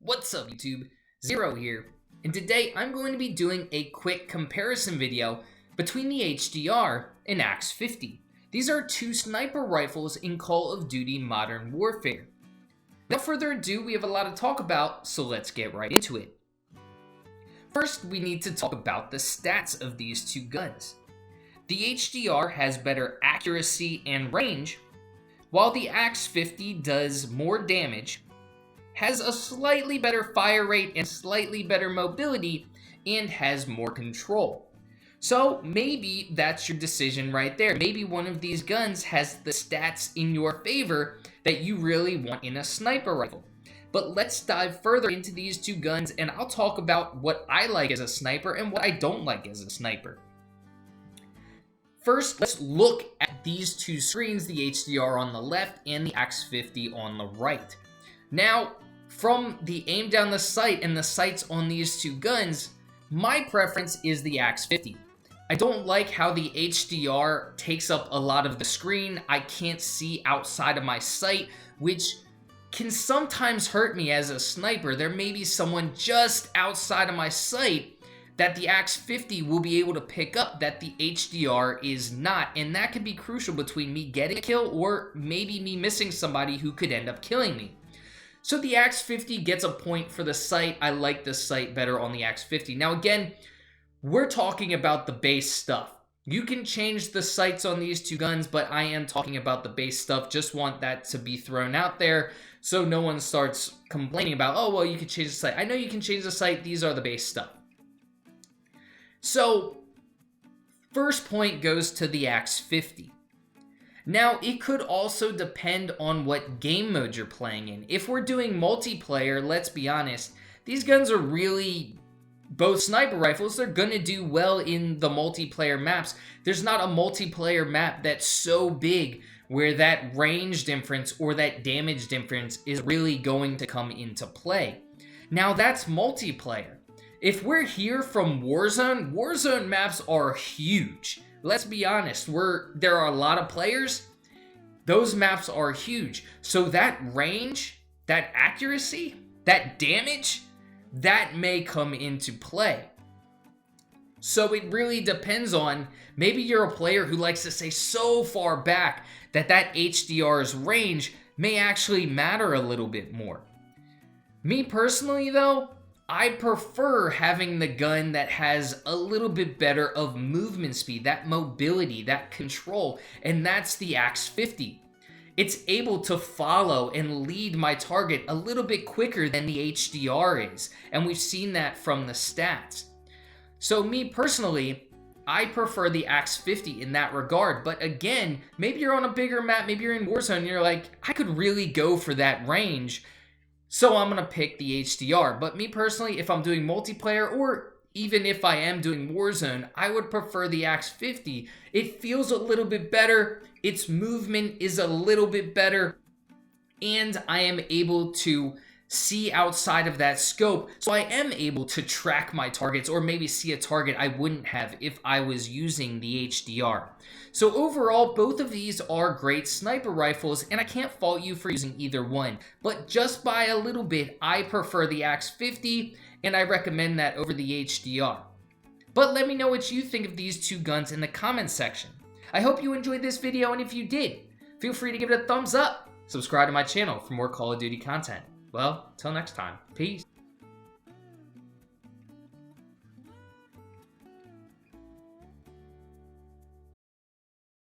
What's up YouTube? Zero here, and today I'm going to be doing a quick comparison video between the HDR and AX-50. These are two sniper rifles in Call of Duty Modern Warfare. Without further ado, we have a lot to talk about, so let's get right into it. First, we need to talk about the stats of these two guns. The HDR has better accuracy and range, while the AX-50 does more damage, has a slightly better fire rate and slightly better mobility, and has more control. So maybe that's your decision right there. Maybe one of these guns has the stats in your favor that you really want in a sniper rifle. But let's dive further into these two guns, and I'll talk about what I like as a sniper and what I don't like as a sniper. First, let's look at these two screens, the HDR on the left and the AX-50 on the right. Now, from the aim down the sight and the sights on these two guns, my preference is the AX-50. I don't like how the HDR takes up a lot of the screen. I can't see outside of my sight, which can sometimes hurt me as a sniper. There may be someone just outside of my sight that the AX-50 will be able to pick up that the HDR is not, and that could be crucial between me getting a kill or maybe me missing somebody who could end up killing me. So the AX-50 gets a point for the sight. I like the sight better on the AX-50. Now again, we're talking about the base stuff. You can change the sights on these two guns, but I am talking about the base stuff. Just want that to be thrown out there so no one starts complaining about, oh, well, you can change the sight. I know you can change the sight. These are the base stuff. So, first point goes to the AX-50. Now, it could also depend on what game mode you're playing in. If we're doing multiplayer, let's be honest, these guns are really both sniper rifles. They're going to do well in the multiplayer maps. There's not a multiplayer map that's so big where that range difference or that damage difference is really going to come into play. Now, that's multiplayer. If we're here from Warzone maps are huge. Let's be honest, there are a lot of players. Those maps are huge. So that range, that accuracy, that damage, that may come into play. So it really depends on, maybe you're a player who likes to stay so far back that HDR's range may actually matter a little bit more. Me personally though, I prefer having the gun that has a little bit better of movement speed, that mobility, that control, and that's the AX-50. It's able to follow and lead my target a little bit quicker than the HDR is, and we've seen that from the stats. So me personally, I prefer the AX-50 in that regard, but again, maybe you're on a bigger map, maybe you're in Warzone, and you're like, I could really go for that range, so I'm going to pick the HDR. But me personally, if I'm doing multiplayer or even if I am doing Warzone, I would prefer the AX-50. It feels a little bit better, its movement is a little bit better, and I am able to see outside of that scope, so I am able to track my targets or maybe see a target I wouldn't have if I was using the HDR. So overall, both of these are great sniper rifles, and I can't fault you for using either one, but just by a little bit, I prefer the AX-50, and I recommend that over the HDR. But let me know what you think of these two guns in the comments section. I hope you enjoyed this video, and if you did, feel free to give it a thumbs up. Subscribe to my channel for more Call of Duty content. Well, till next time, peace.